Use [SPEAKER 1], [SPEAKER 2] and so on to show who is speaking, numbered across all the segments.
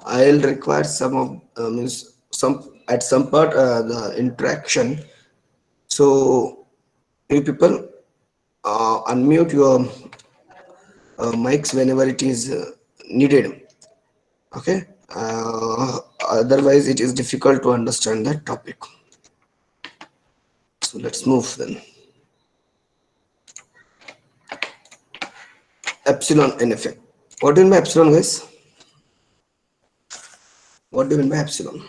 [SPEAKER 1] I'll require some of means some at some part the interaction. So you people unmute your mics whenever it is needed. Okay. Otherwise, it is difficult to understand that topic. So let's move then. Epsilon NFA. What do you mean by epsilon, guys? What do you mean by epsilon?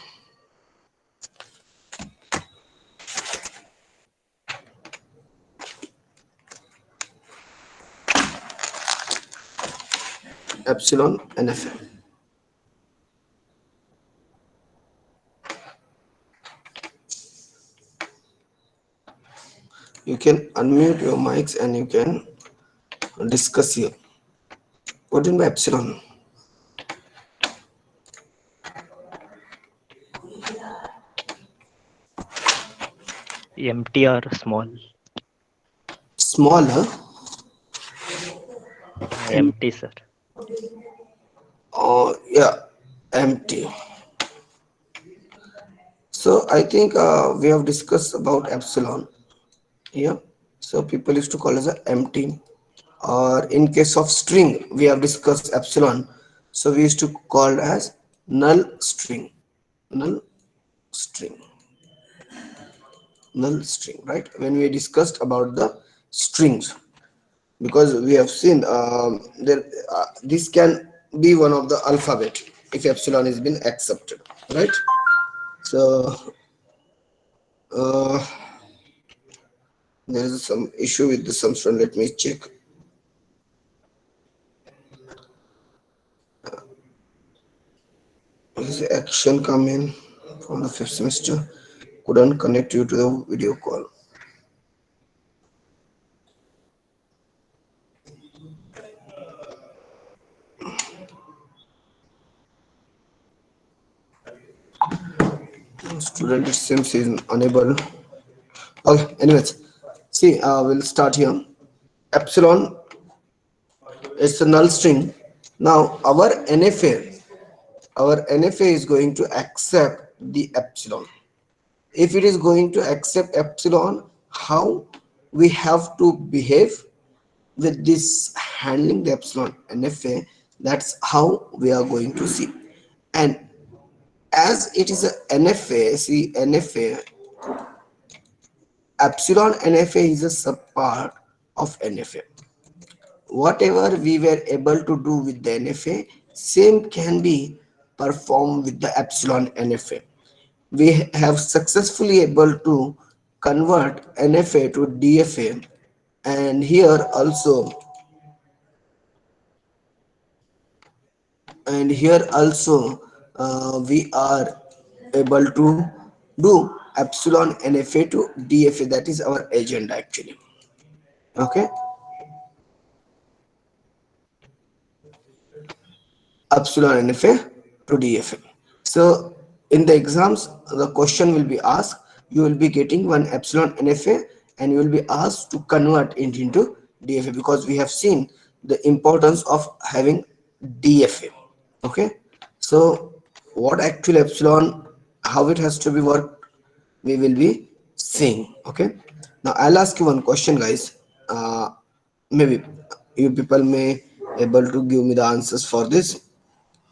[SPEAKER 1] Epsilon NFA. You can unmute your mics and you can discuss here. What do you mean by epsilon?
[SPEAKER 2] Empty or small?
[SPEAKER 1] Smaller.
[SPEAKER 2] Empty, sir.
[SPEAKER 1] Yeah, empty. So I think we have discussed about epsilon. Yeah. So people used to call as a empty. Or in case of string, we have discussed epsilon. So we used to call as null string. Null string. Null string, right? When we discussed about the strings, because we have seen there this can be one of the alphabet if epsilon has been accepted, right? So uh, there is some issue with the sum strand. Let me check. Is the action come in from the fifth semester? Couldn't connect you to the video call. Student it seems is unable. Okay, anyways, see, we'll start here. Epsilon is a null string. Now our NFA is going to accept the epsilon. If it is going to accept epsilon, how we have to behave with this handling the epsilon NFA? That's how we are going to see. And as it is a NFA, see NFA, epsilon NFA is a subpart of NFA. Whatever we were able to do with the NFA, same can be performed with the epsilon NFA. We have successfully able to convert NFA to DFA, and here also we are able to do epsilon NFA to DFA. That is our agenda actually. Okay, epsilon NFA to DFA. So in the exams, the question will be asked. You will be getting one epsilon NFA, and you will be asked to convert it into DFA, because we have seen the importance of having DFA. Okay, so what actual epsilon, how it has to be worked, we will be seeing. Okay, now I'll ask you one question, guys. Maybe you people may able to give me the answers for this.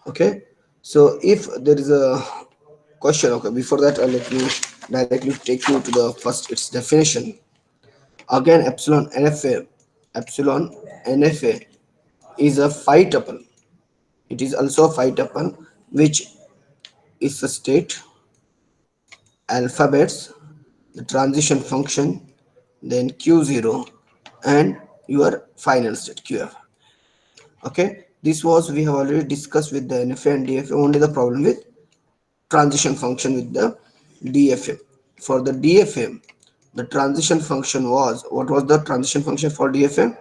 [SPEAKER 1] Okay, so if there is a question, okay, before that let me directly take you to the first its definition. Again, epsilon NFA is a phi tuple. It is also a phi tuple which is a state, alphabets, the transition function, then Q0, and your final state QF. Okay, this was we have already discussed with the NFA and DFA. Only the problem with transition function with the DFA. For the DFA, the transition function was, what was the transition function for DFA?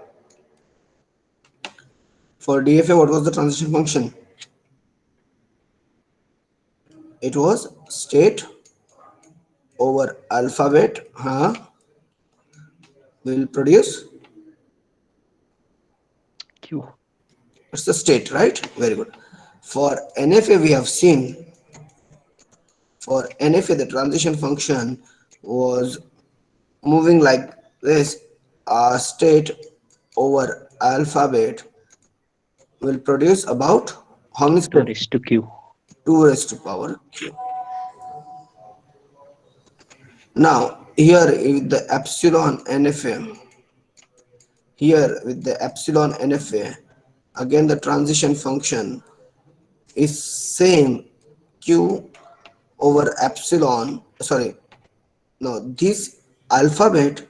[SPEAKER 1] For DFA, what was the transition function? It was state over alphabet will produce,
[SPEAKER 2] Q.
[SPEAKER 1] it's the state, right? Very good. For NFA we have seen, for NFA the transition function was moving like this. State over alphabet will produce about how many
[SPEAKER 2] A
[SPEAKER 1] steps?
[SPEAKER 2] raised to q.
[SPEAKER 1] 2 raised to power q. Now here with the epsilon NFA, here with the epsilon NFA, again the transition function is same q over epsilon, sorry, no, this alphabet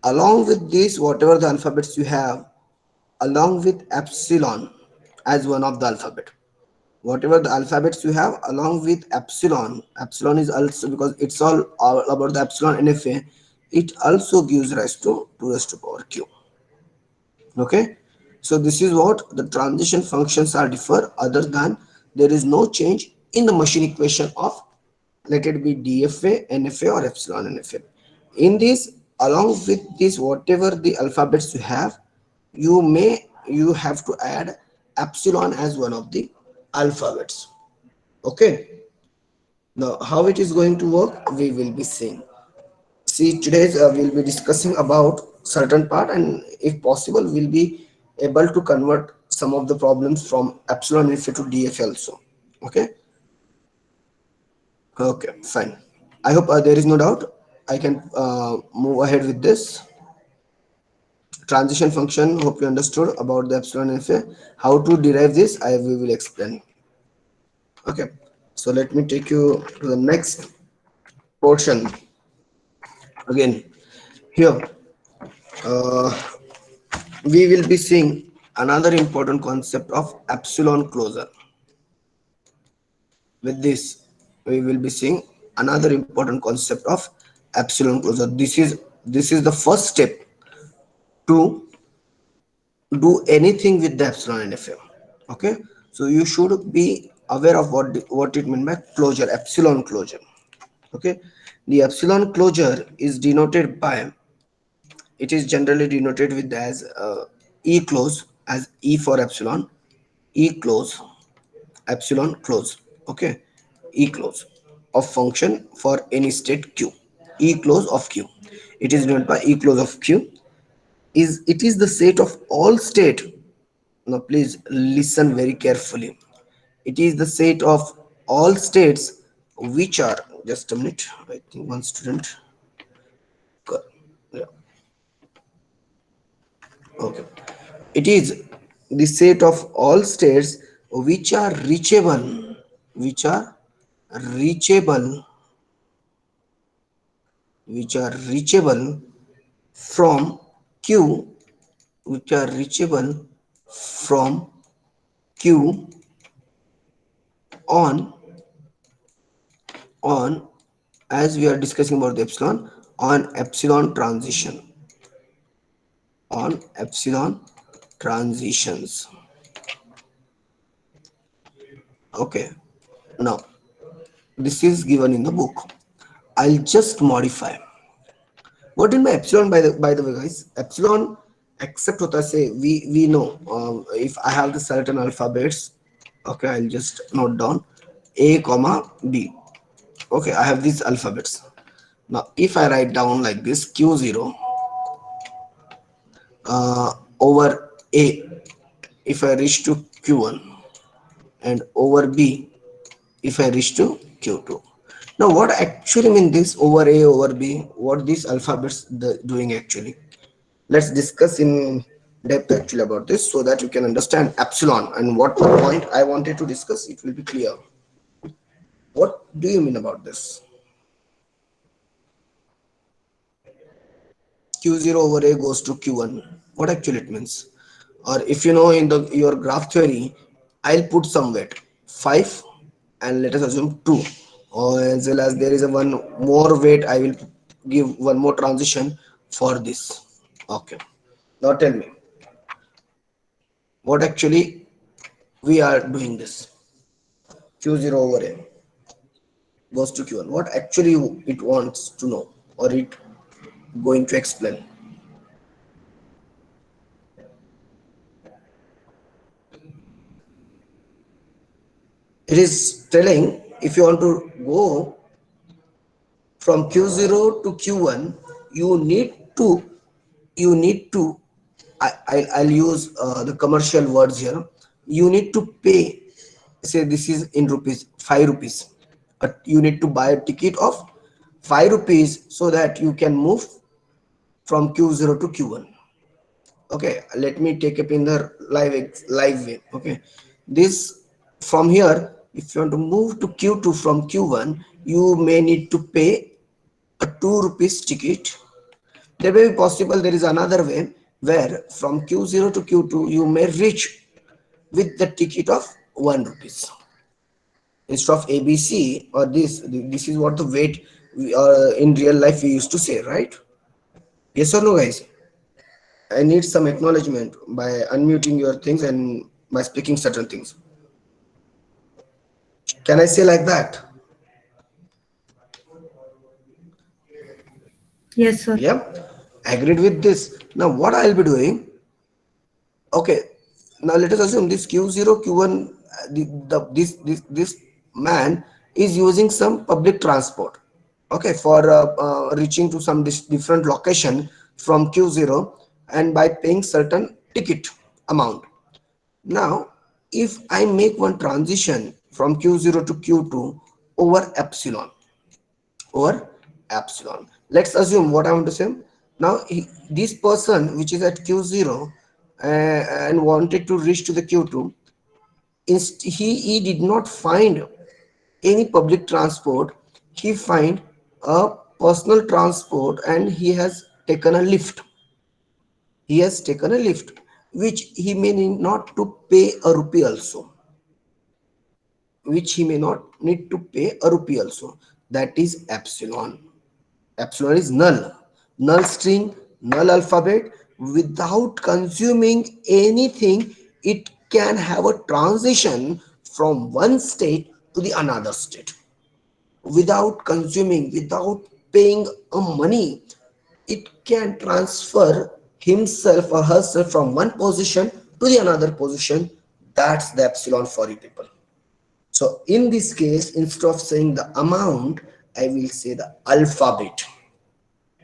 [SPEAKER 1] along with this, whatever the alphabets you have, along with epsilon as one of the alphabet, whatever the alphabets you have along with epsilon, epsilon is also, because it's all about the epsilon NFA, it also gives rise to 2 raised to power q. Okay, so this is what the transition functions are differ, other than there is no change in the machine equation of, let it be DFA, NFA or epsilon NFA. In this, along with this, whatever the alphabets you have, you have to add epsilon as one of the alphabets. Okay, now how it is going to work we will be seeing. See, today's we'll be discussing about certain part, and if possible we'll be able to convert some of the problems from epsilon NFA to DFA also. Okay. Okay, fine. I hope there is no doubt. I can move ahead with this transition function. Hope you understood about the epsilon NFA. How to derive this, we will explain. Okay, so let me take you to the next portion. Again, here uh, we will be seeing another important concept of epsilon closure. With this, we will be seeing another important concept of epsilon closure. This is the first step to do anything with the epsilon NFA. Okay, so you should be aware of what it means by closure, epsilon closure. Okay, the epsilon closure is denoted by, it is generally denoted with as e close, as e for epsilon, e close, epsilon close. Okay, e close of function for any state q, e close of q, it is denoted by e close of q. Is it is the set of all state. Now please listen very carefully. It is the set of all states which are, just a minute, I think one student, yeah, okay. It is the set of all states which are reachable, which are reachable, which are reachable from Q, which are reachable from Q on on as we are discussing about the epsilon, on epsilon transition, on epsilon transitions. Okay, now this is given in the book. I'll just modify. What in my epsilon, by the way, guys? Epsilon, except what I say, we know if I have the certain alphabets. Okay, I'll just note down A comma B. Okay, I have these alphabets. Now, if I write down like this Q0 over A, if I reach to Q1, and over B if I reach to Q2. Now, what actually mean this over A over B? What these alphabets doing actually? Let's discuss in depth actually about this so that you can understand epsilon and what point I wanted to discuss. It will be clear. What do you mean about this? Q0 over A goes to Q1. What actually it means? Or if you know in the your graph theory, I'll put some weight 5 and let us assume 2, or as well as there is a one more weight, I will give one more transition for this. Okay, now tell me what actually we are doing this. Q0 over A goes to Q1. What actually it wants to know, or it going to explain? It is telling if you want to go from Q0 to Q1, you need to I'll use the commercial words here. You need to pay, say this is in rupees, 5 rupees. You need to buy a ticket of 5 rupees so that you can move from Q0 to Q1. Okay, let me take up in the live way. Okay, this from here, if you want to move to Q2 from Q1, you may need to pay a 2 rupees ticket. There may be possible there is another way where from Q0 to Q2 you may reach with the ticket of 1 rupees instead of ABC, or this is what the weight in real life we used to say, right? Yes or no, guys? I need some acknowledgement by unmuting your things and by speaking certain things. Can I say like that?
[SPEAKER 2] Yes, sir.
[SPEAKER 1] Yeah, agreed with this. Now what I'll be doing, okay, now let us assume this Q0 Q1, this man is using some public transport, okay, for reaching to some different location from Q0, and by paying certain ticket amount. Now if I make one transition from Q0 to Q2 over epsilon, over epsilon, let's assume what I want to say. Now this person which is at Q0 and wanted to reach to the Q2, he did not find any public transport. He find a personal transport and he has taken a lift. He has taken a lift which he may need not to pay a rupee also, which he may not need to pay a rupee also. That is epsilon. Epsilon is null, null string, null alphabet. Without consuming anything, it can have a transition from one state to the another state. Without consuming, without paying a money, it can transfer himself or herself from one position to the another position. That's the epsilon for you people. So in this case, instead of saying the amount, I will say the alphabet.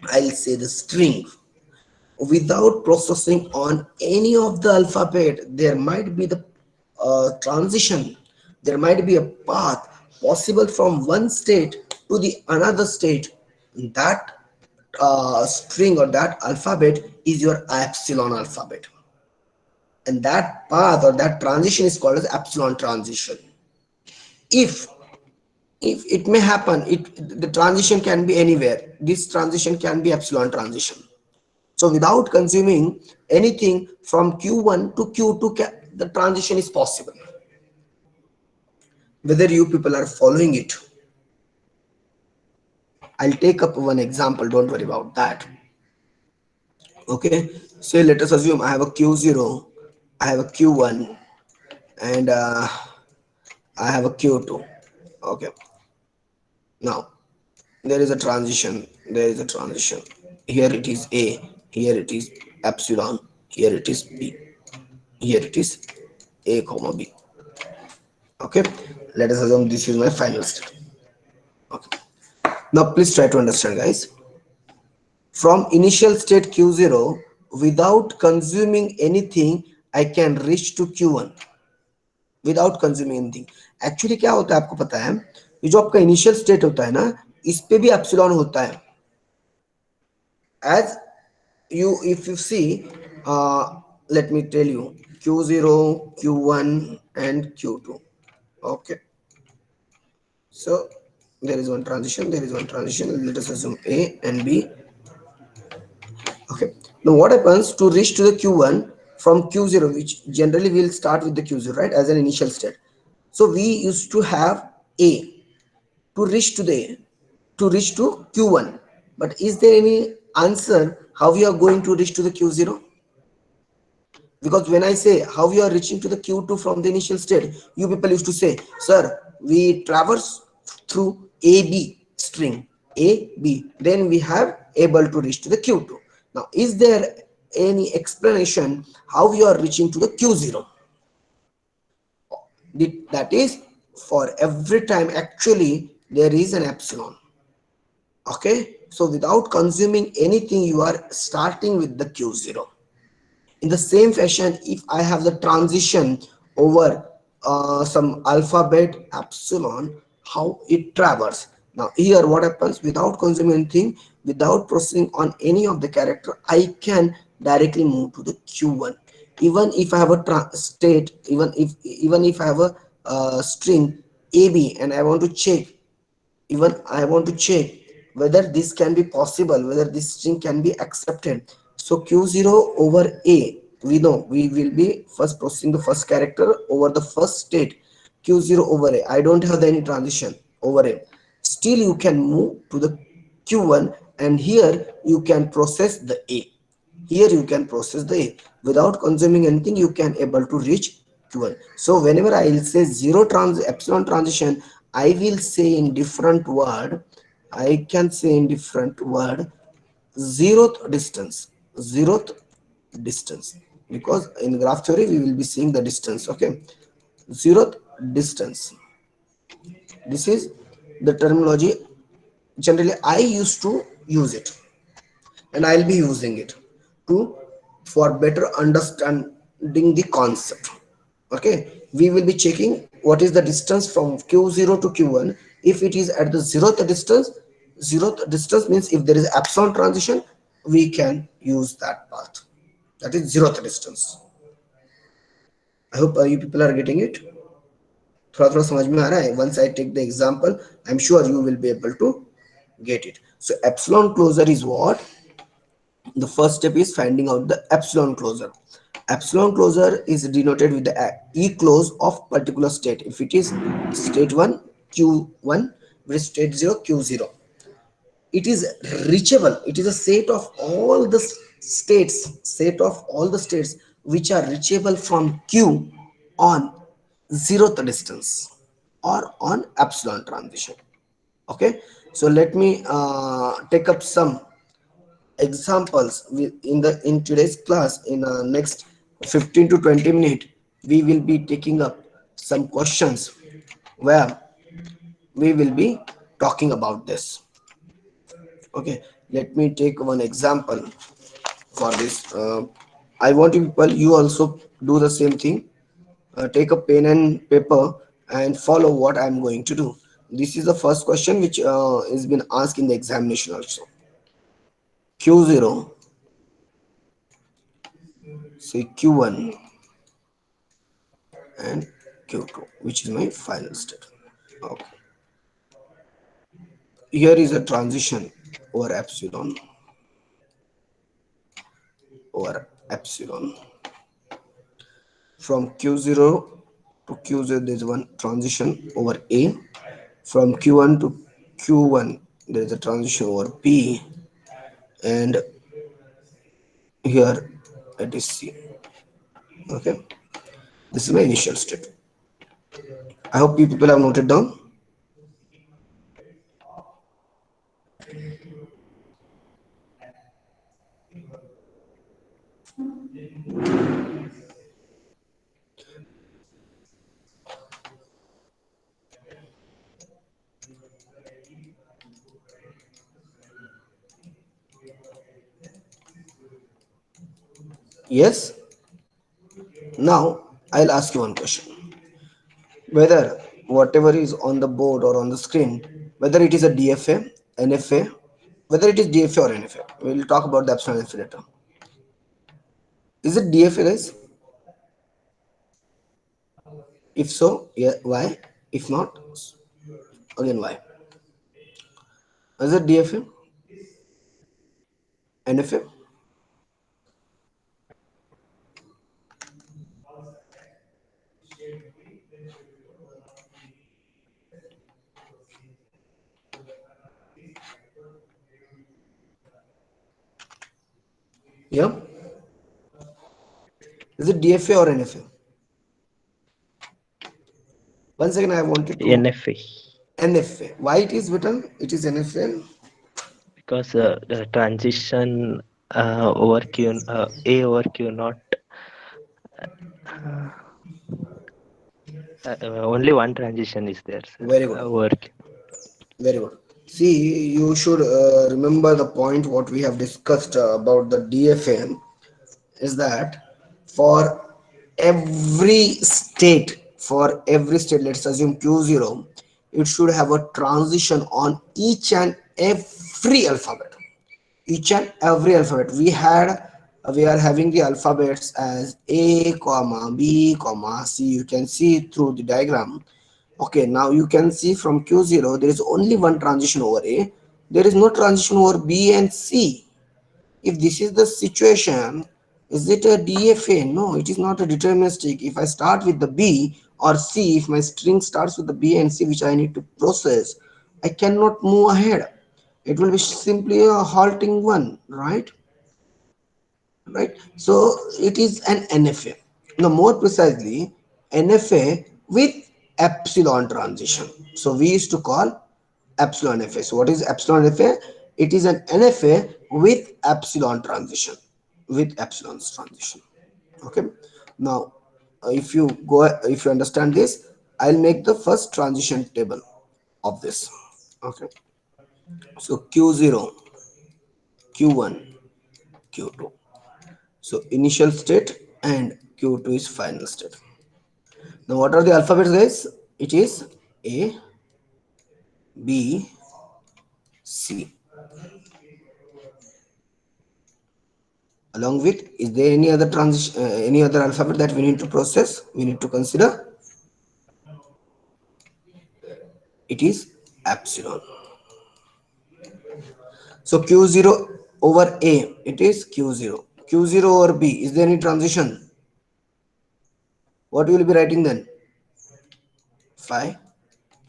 [SPEAKER 1] I'll say the string. Without processing on any of the alphabet, there might be the transition, there might be a path possible from one state to the another state. That string or that alphabet is your epsilon alphabet, and that path or that transition is called as epsilon transition. If if it may happen, the transition can be anywhere. This transition can be epsilon transition. So without consuming anything from Q1 to Q2, the transition is possible. Whether you people are following it, I'll take up one example. Don't worry about that. Okay. So let us assume I have a Q0, I have a Q1, and I have a Q2. Okay. Now there is a transition. There is a transition. Here it is A. Here it is epsilon. Here it is B. Here it is A comma B. Okay, let us assume this is my final state. Okay, now please try to understand, guys. From initial state Q0, without consuming anything, I can reach to Q1 without consuming anything. Actually क्या होता है आपको पता है, ये जो आपका initial state होता है ना, इस पे भी एप्सिलॉन होता है. As you, if you see, let me tell you, Q0, Q1 and Q2. Okay, so there is one transition, there is one transition. Let us assume A and B. Okay, now what happens to reach to the Q1 from Q0, which generally will start with the Q0, right, as an initial state. So we used to have A to reach to the to reach to Q1. But is there any answer how we are going to reach to the Q0? Because when I say how you are reaching to the Q2 from the initial state, you people used to say, sir, we traverse through AB string, AB, then we have able to reach to the Q2. Now, is there any explanation how you are reaching to the Q0? That is for every time actually there is an epsilon. Okay, so without consuming anything you are starting with the q0. In the same fashion, if I have the transition over some alphabet epsilon, how it travels. Now here what happens, without consuming anything, without processing on any of the character, I can directly move to the q1. Even if I have a state, even if I have a string ab and I want to check, even I want to check whether this can be possible, whether this string can be accepted. So q0 over a, we know we will be first processing the first character over the first state. q0 over a, I don't have any transition over a, still you can move to the q1, and here you can process the a. Here you can process the a without consuming anything, you can able to reach q1. So whenever I will say zero epsilon transition, I will say in different word, I can say in different word, zeroth distance, zeroth distance, because in graph theory we will be seeing the distance. Okay, zeroth distance, this is the terminology generally I used to use it, and I'll be using it to, for better understanding the concept. Okay, we will be checking what is the distance from q0 to q1. If it is at the zeroth distance means if there is epsilon transition, we can use that path, that is zeroth distance. I hope you people are getting it. थोड़ा थोड़ा समझ में आ रहा है. Once I take the example, I'm sure you will be able to get it. So epsilon closure is what? The first step is finding out the epsilon closure. Epsilon closure is denoted with the e close of particular state. If it is state 1 q1, with state 0 q0, it is reachable. It is a set of all the states which are reachable from q on zeroth distance or on epsilon transition. Okay, so let me take up some examples in today's class. In next 15 to 20 minutes we will be taking up some questions where we will be talking about this. Okay, let me take one example for this. I want you people, you also do the same thing. Take a pen and paper and follow what I'm going to do. This is the first question which is been asked in the examination also. q0, say q1 and q2, which is my final state. Okay, here is a transition over epsilon, over epsilon from q0 to q0. There is one transition over a. From q1 to q1 there is a transition over p, and here it is c. Okay, this is my initial state. I hope you people have noted down. Yes. Now I'll ask you one question, whether whatever is on the board or on the screen, whether it is a DFA, NFA, whether it is DFA or NFA, we'll talk about the epsilon NFA later. Is it DFA, guys? If so, yeah, why? If not, again why? Is it DFA, NFA? Yeah. Is it DFA or NFA? Once again, I wanted to
[SPEAKER 2] NFA,
[SPEAKER 1] NFA. Why it is written? It is NFA.
[SPEAKER 2] because the transition over Q, A over Q not. Uh, Only one transition is there, sir.
[SPEAKER 1] Very good.
[SPEAKER 2] Over Q.
[SPEAKER 1] Very good. See, you should remember the point what we have discussed about the DFA is that for every state, let's assume Q0, it should have a transition on each and every alphabet. Each and every alphabet. We are having the alphabets as A, comma, B, comma, C. You can see through the diagram. Okay, now you can see from Q0, there is only one transition over A. There is no transition over B and C. If this is the situation, is it a DFA? No, it is not a deterministic. If I start with the B or C, if my string starts with the B and C, which I need to process, I cannot move ahead. It will be simply a halting one, right? Right. So it is an NFA. Now, more precisely, NFA with epsilon transition. So we used to call epsilon FA. So what is epsilon FA? It is an NFA with epsilon transition. With epsilon's transition. Okay. Now, if you understand this, I'll make the first transition table of this. Okay. So Q0, Q1, Q2. So initial state and Q2 is final state. Now what are the alphabets, guys? It is A, B, C. Along with, is there any other transition, any other alphabet that we need to process? We need to consider. It is epsilon. So Q0 over A, it is Q0. Q0 over B, is there any transition? What will you be writing then? Phi,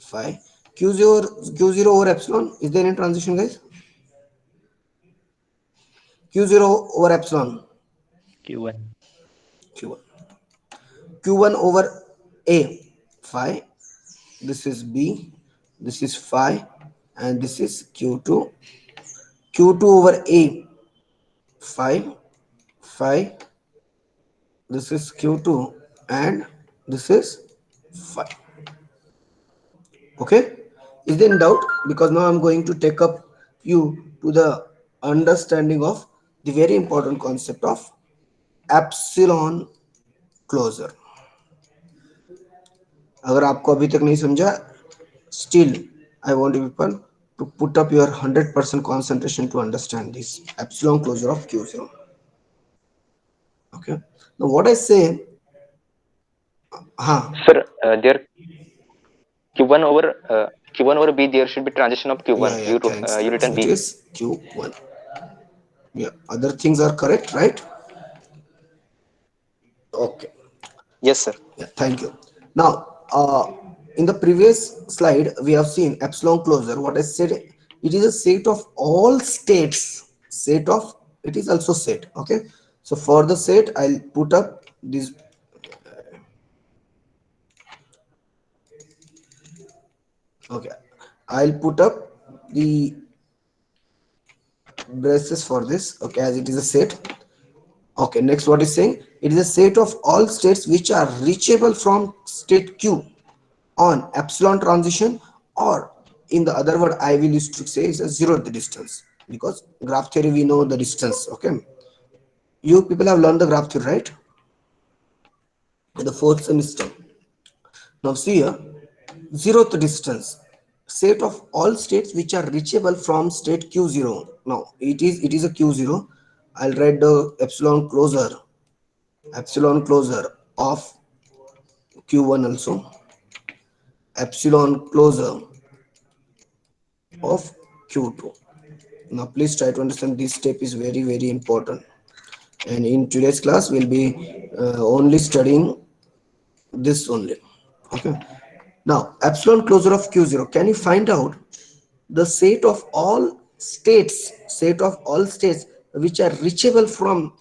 [SPEAKER 1] phi. Q0 over epsilon, is there any transition, guys? Q0 over epsilon.
[SPEAKER 2] Q1.
[SPEAKER 1] Q1. Q1 over A, phi. This is B, this is phi, and this is Q2. Q2 over A, phi, phi. This is Q2, and this is phi. Okay? Is there any doubt? Because now I'm going to take up you to the understanding of the very important concept of epsilon closure. अगर आपको अभी तक नहीं समझा, still I want you people to put up your 100% concentration to understand this epsilon closure of Q0. Okay. Now what I say,
[SPEAKER 3] Sir, there Q1 over Q1 over B, there should be transition of Q1.
[SPEAKER 1] yeah, thanks.
[SPEAKER 3] You written
[SPEAKER 1] It
[SPEAKER 3] B.
[SPEAKER 1] is Q1. Yeah, other things are correct, right? Okay.
[SPEAKER 3] Yes, sir.
[SPEAKER 1] Yeah, thank you. Now, in the previous slide, we have seen epsilon closure. What I said, it is a set of all states. Set of, it is also set. Okay. So for the set, I'll put up this. Okay. I'll put up the braces for this. Okay, as it is a set. Okay, next what is saying? It is a set of all states which are reachable from state Q on epsilon transition, or in the other word I will use to say is a zero the distance, because graph theory we know the distance. Okay, you people have learned the graph theory, right? In the fourth semester. Now see here, zeroth distance, set of all states which are reachable from state Q0. Now it is a Q0. I'll write the epsilon closure of Q1 also, epsilon closure of Q2. Now please try to understand this step is very very important, and in today's class we'll be only studying this only. Okay, now epsilon closure of Q0, can you find out the set of all states which are reachable from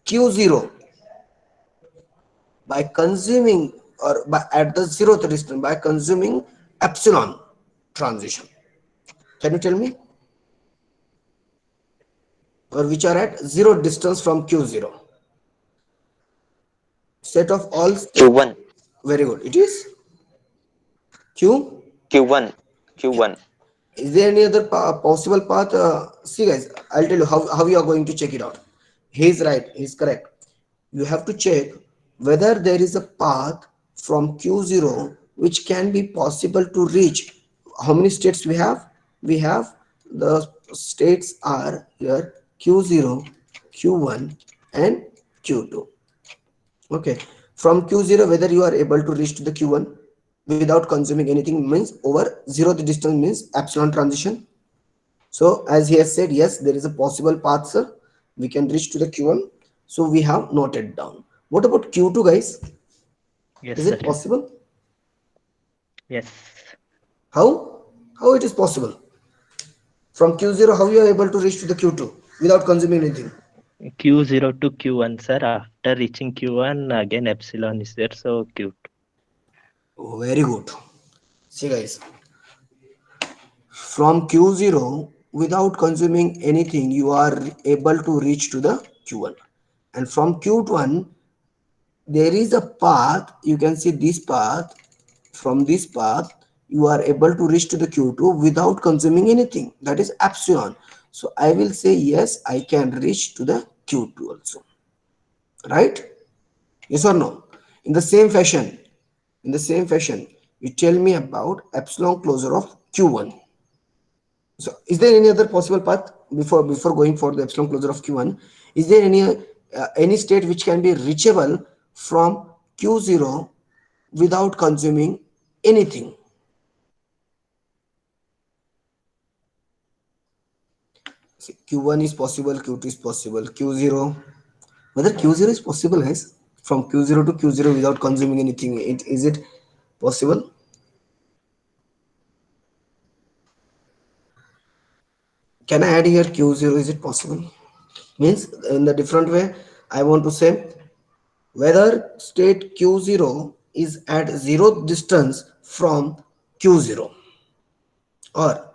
[SPEAKER 1] Q0 by consuming, or by at the zeroth distance by consuming epsilon transition? Can you tell me? Or which are at zero distance from Q0. Set of all states.
[SPEAKER 3] Q1.
[SPEAKER 1] Very good. It is Q.
[SPEAKER 3] Q1. Q1.
[SPEAKER 1] Is there any other possible path? See guys, I'll tell you how you are going to check it out. He's right, he's correct. You have to check whether there is a path from Q0 which can be possible to reach. How many states we have? We have the states are here Q0, Q1 and Q2. Okay, from Q0 whether you are able to reach to the Q1 without consuming anything means over zero the distance means epsilon transition. So as he has said, yes, there is a possible path, sir. We can reach to the Q1. So we have noted down. What about Q2, guys?
[SPEAKER 2] Yes,
[SPEAKER 1] Is
[SPEAKER 2] sir.
[SPEAKER 1] it possible?
[SPEAKER 2] Yes.
[SPEAKER 1] How? How it is possible? From Q0, how you are able to reach to the Q2 without consuming anything?
[SPEAKER 2] Q0 to Q1, sir. After reaching Q1, again epsilon is there, so Q2.
[SPEAKER 1] Oh, very good. See, guys, from Q0, without consuming anything, you are able to reach to the Q1. And from Q1, there is a path. You can see this path. From this path you are able to reach to the Q2 without consuming anything, that is epsilon. So I will say yes, I can reach to the Q2 also, right? Yes or no? In the same fashion, you tell me about epsilon closure of Q1. So is there any other possible path before going for the epsilon closure of Q1? Is there any state which can be reachable from Q0 without consuming anything? See, Q1 is possible, Q2 is possible, Q0. Whether Q0 is possible, guys, from Q0 to Q0 without consuming anything, is it possible? Can I add here Q0? Is it possible? Means in the different way, I want to say whether state Q0 is at zero distance from Q0, or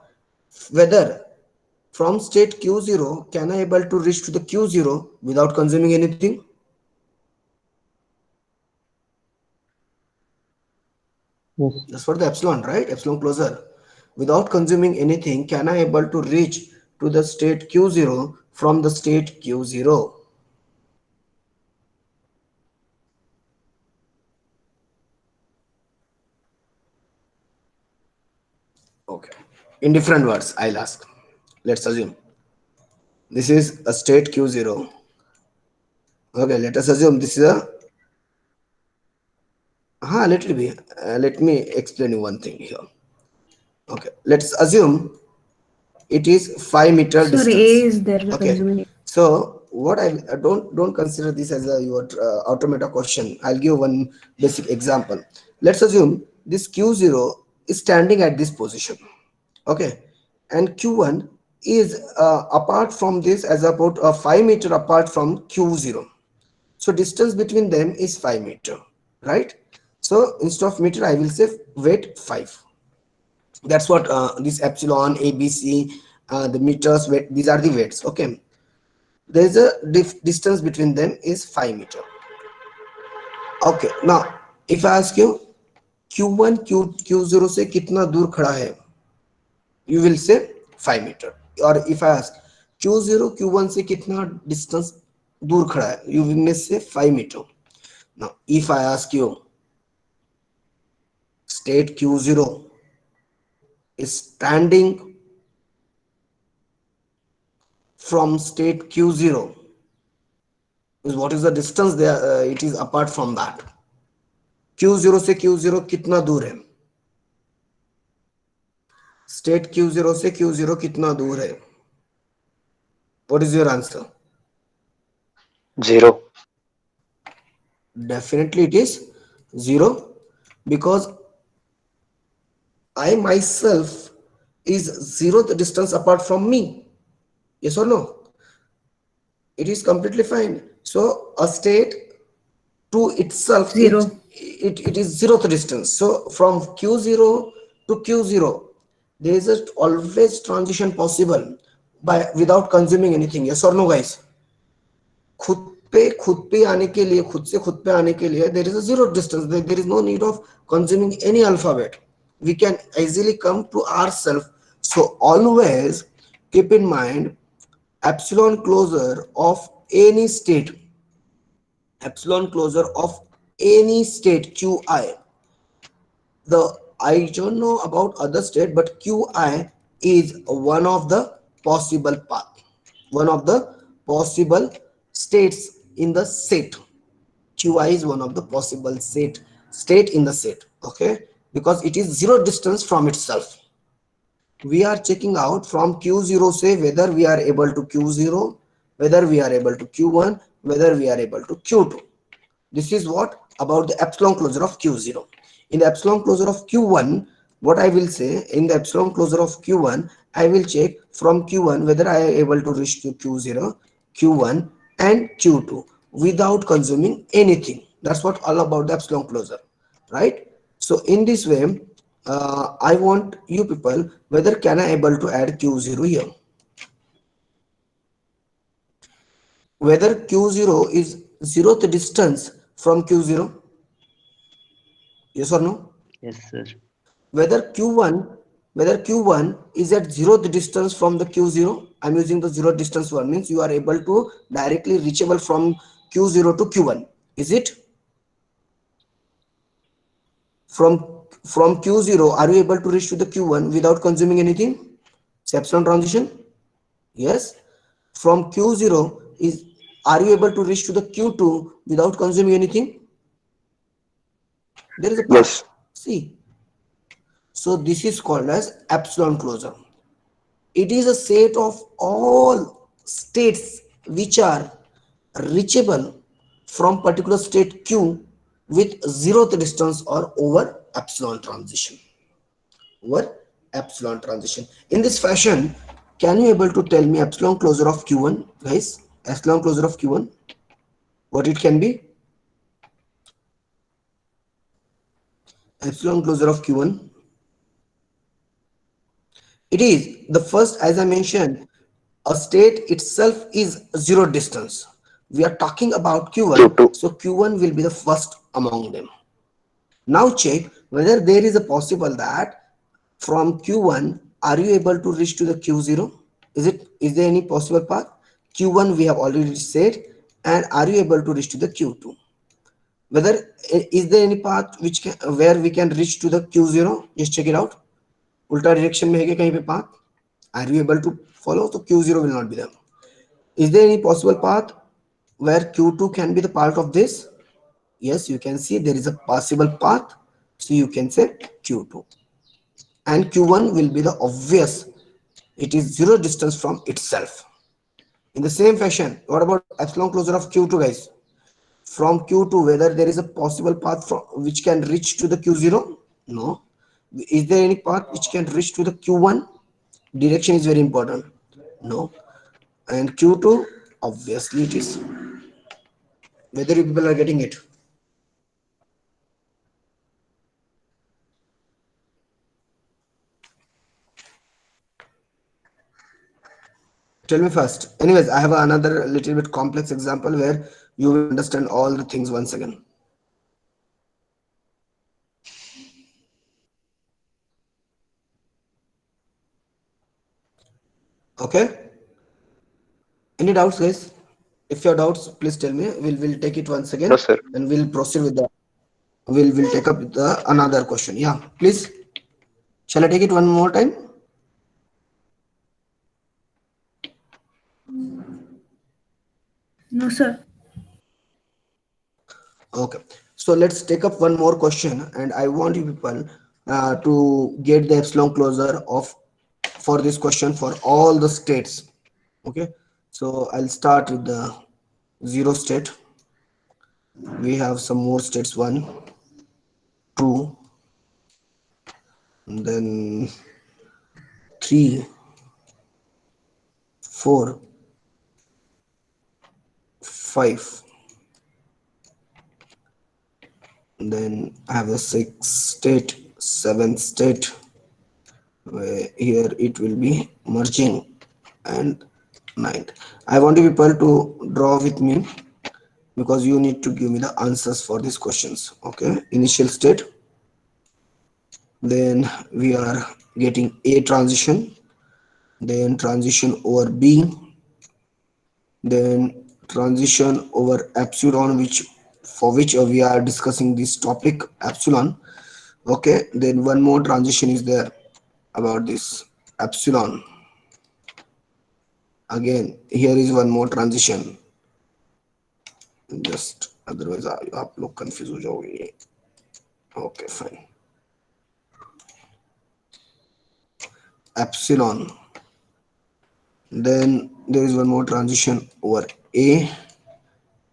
[SPEAKER 1] whether from state Q0 can I able to reach to the Q0 without consuming anything?
[SPEAKER 4] Yes.
[SPEAKER 1] That's for the epsilon, right? Epsilon closure. Without consuming anything, can I able to reach to the state Q0 from the state Q0? Okay. In different words, I'll ask. Let's assume this is a state Q0. Okay, let us assume this is a let me explain you one thing here. Okay, let's assume it is 5-meter
[SPEAKER 4] Sir, A
[SPEAKER 1] distance.
[SPEAKER 4] is there the
[SPEAKER 1] Okay,
[SPEAKER 4] consuming.
[SPEAKER 1] so what I don't consider this as a your automata question. I'll give one basic example. Let's assume this Q0 is standing at this position. Okay, and Q1 is apart from this as about 5-meter apart from Q0. So distance between them is 5-meter, right? So instead of meter, I will say weight 5. That's what this epsilon, ABC, the meters, weight, these are the weights. Okay, there is a distance between them is 5-meter. Okay, now if I ask you Q1 Q0 से कितना दूर खड़ा है, you will say 5-meter. Or if I ask Q0 Q1 से कितना distance दूर खड़ा है, you will say 5-meter. Now if I ask you state Q0 is standing from state Q0, is what is the distance there it is apart from that. Q0 से Q0 कितना दूर है, state Q0 से Q0 कितना दूर है? What is your answer?
[SPEAKER 3] 0.
[SPEAKER 1] Definitely it is 0, because I myself is 0 the distance apart from me. Yes or no? It is completely fine. So a state to itself,
[SPEAKER 4] 0.
[SPEAKER 1] it is 0th distance. So from Q0 to Q0, there is a always transition possible by without consuming anything. Yes or no, guys? खुद पे आने के लिए, खुद से खुद पे आने के लिए there is a zero distance. There is no need of consuming any alphabet. we can easily come to ourselves. So always keep in mind epsilon closure of any state, epsilon closure of any state qi. The I don't know about other state, but qi is one of the possible path, one of the possible states in the set. qi is one of the possible state in the set, okay, because it is zero distance from itself. We are checking out from q0, say whether we are able to q0, whether we are able to q1, whether we are able to q2. This is what about the epsilon closure of q0. In the epsilon closure of q1, what I will say, in the epsilon closure of q1, I will check from q1 whether I am able to reach to q0, q1 and q2 without consuming anything. That's what all about the epsilon closure, right? So in this way, I want you people whether can I able to add q0 here, whether q0 is zeroth distance from q0, yes or no?
[SPEAKER 2] Yes, sir.
[SPEAKER 1] Whether q1 is at zeroth distance from the q0. I'm using the zero distance one, means you are able to directly reachable from q0 to q1. Is it from q0, are you able to reach to the q1 without consuming anything? It's epsilon transition. Yes. From q0 is, are you able to reach to the q2 without consuming anything? There is a path.
[SPEAKER 3] Yes.
[SPEAKER 1] See, so this is called as epsilon closure. It is a set of all states which are reachable from particular state q with zeroth distance or over epsilon transition. Over epsilon transition. In this fashion, can you able to tell me epsilon closure of q1, guys? Epsilon closure of q1, what it can be? Epsilon closure of q1. It is the first, as I mentioned, a state itself is zero distance. We are talking about q1,
[SPEAKER 3] Q2.
[SPEAKER 1] so q1 will be the first among them. Now check whether there is a possible that from q1 are you able to reach to the q0? Is there any possible path? Q1 we have already said, and are you able to reach to the q2? Whether is there any path which can, where we can reach to the q0? Just check it out. उल्टा direction में है क्या कहीं पे path? Are you able to follow? So q0 will not be there. Is there any possible path where q2 can be the part of this? Yes, you can see there is a possible path. So you can say q2. And q1 will be the obvious. It is zero distance from itself. In the same fashion, what about epsilon closure of q2, guys? From q2, whether there is a possible path from which can reach to the q0? No. Is there any path which can reach to the q1? Direction is very important. No. And q2, obviously it is. Whether you people are getting it. Tell me first. Anyways, I have another little bit complex example where you will understand all the things once again. Okay. Any doubts, guys? If you have doubts, please tell me. We'll take it once again.
[SPEAKER 3] No, sir.
[SPEAKER 1] And we'll proceed with the. We'll take up the another question. Yeah, please. Shall I take it one more time?
[SPEAKER 4] No, sir.
[SPEAKER 1] Okay, so let's take up one more question, and I want you people to get the epsilon closure of for this question for all the states. Okay, so I'll start with the zero state. We have some more states, 1, 2, and then 3, 4, 5. Then I have a 6th state, 7th state, where here it will be merging, and 9th. I want you people to draw with me because you need to give me the answers for these questions. Okay, initial state, then we are getting A transition, then transition over B, then transition over epsilon, which for which we are discussing this topic epsilon. Okay, then one more transition is there about this epsilon. Again, here is one more transition. Just otherwise आप लोग confuse हो जाओगे. Okay, fine. Epsilon. Then there is one more transition over A.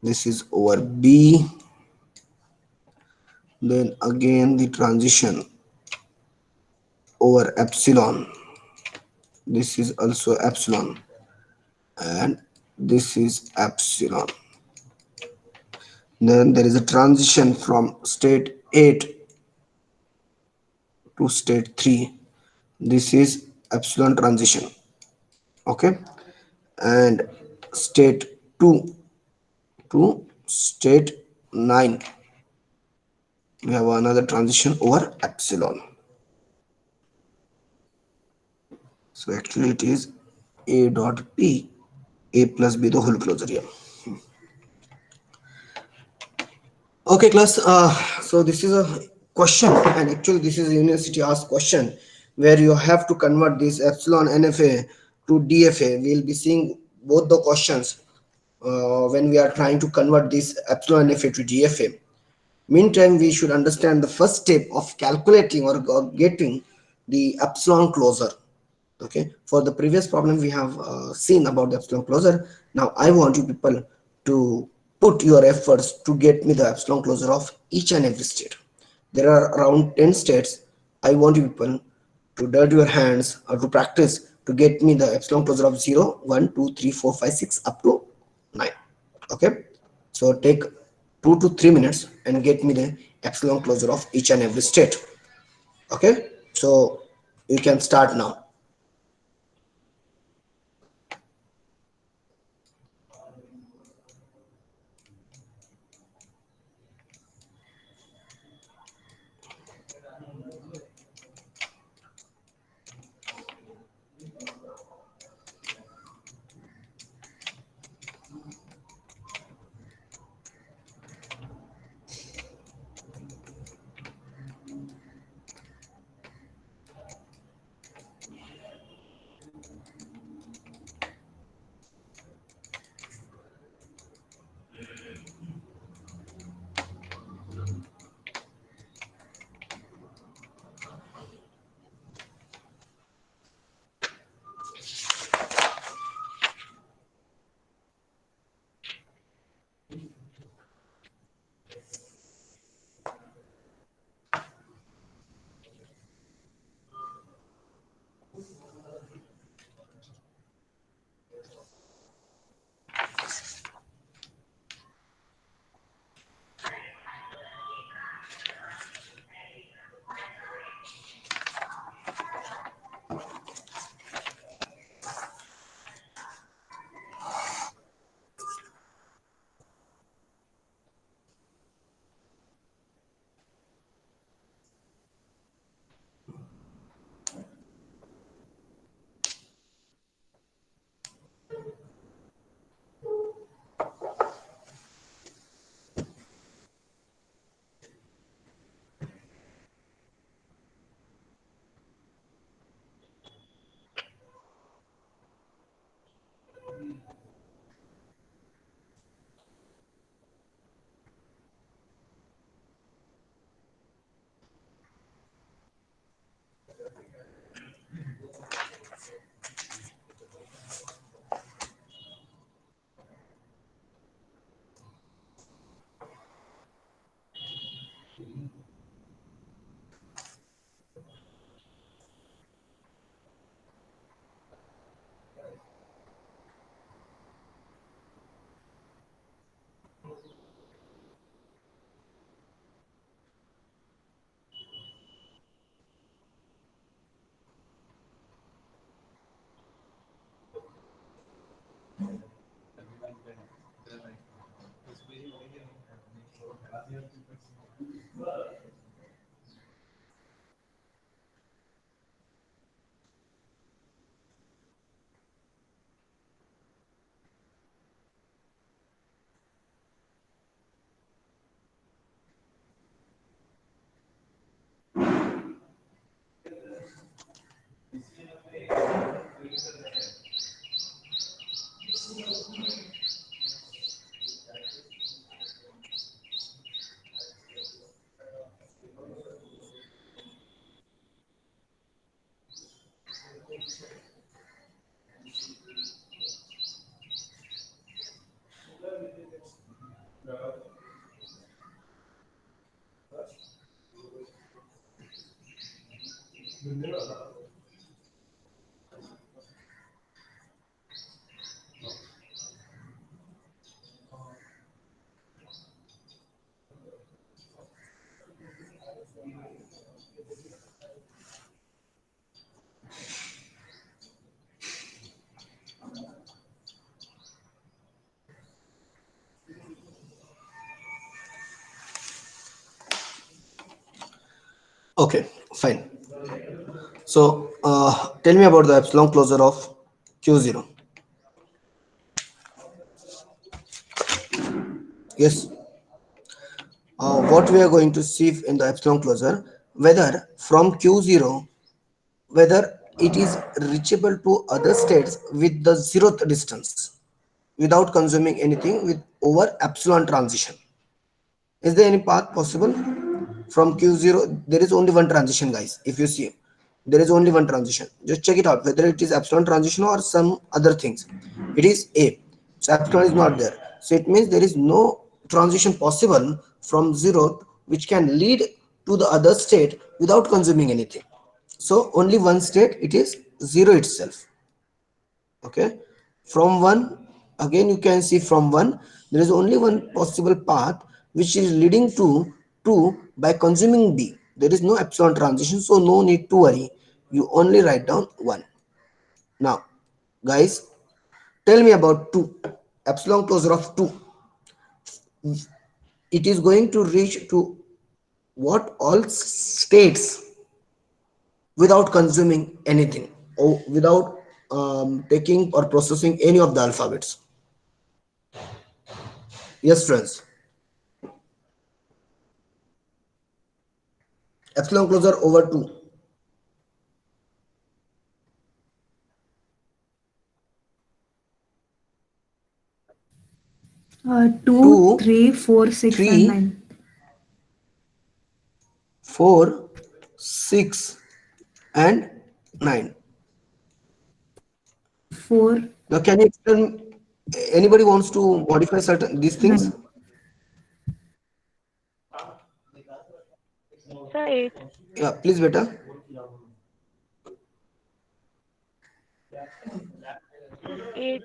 [SPEAKER 1] This is over B. Then again the transition over epsilon. This is also epsilon, and this is epsilon. Then there is a transition from state 8 to state 3. This is epsilon transition. Okay, and state 2 to state 9, we have another transition over epsilon. So actually it is A dot P, A plus B the whole closure here. Okay class, so this is a question, and actually this is a university asked question where you have to convert this epsilon NFA to DFA. We'll be seeing both the questions when we are trying to convert this epsilon NFA to DFA. Meantime, we should understand the first step of calculating or getting the epsilon closure. Okay, for the previous problem we have seen about the epsilon closure. Now I want you people to put your efforts to get me the epsilon closure of each and every state. There are around 10 states. I want you people to dirt your hands or to practice to get me the epsilon closure of 0, 1, 2, 3, 4, 5, 6 up to 9. Okay, so take 2 to 3 minutes and get me the epsilon closure of each and every state. Okay, so you can start now. Okay, fine. So tell me about the epsilon closure of Q0. Yes. What we are going to see in the epsilon closure, whether from Q0, whether it is reachable to other states with the zeroth distance without consuming anything with over epsilon transition. Is there any path possible from Q0? There is only one transition, guys. If you see, there is only one transition. Just check it out whether it is epsilon transition or some other things. It is A. So epsilon is not there. So it means there is no transition possible from zero which can lead to the other state without consuming anything. So only one state, it is zero itself. Okay, from 1, again you can see from 1 there is only one possible path which is leading to 2 by consuming B. There is no epsilon transition, so no need to worry, you only write down 1. Now guys, tell me about 2, epsilon closure of 2. It is going to reach to what all states without consuming anything or without taking or processing any of the alphabets. Yes, friends. Epsilon closure over 2.
[SPEAKER 4] 2,
[SPEAKER 1] 2,
[SPEAKER 4] 3, 4, 6, and
[SPEAKER 1] 3,
[SPEAKER 4] 9.
[SPEAKER 1] 4, 6, and 9.
[SPEAKER 4] 4,
[SPEAKER 1] Now, can you explain? Anybody wants to modify certain these things?
[SPEAKER 4] 9.
[SPEAKER 5] Sir, 8.
[SPEAKER 1] Yeah, please, beta.
[SPEAKER 5] 8.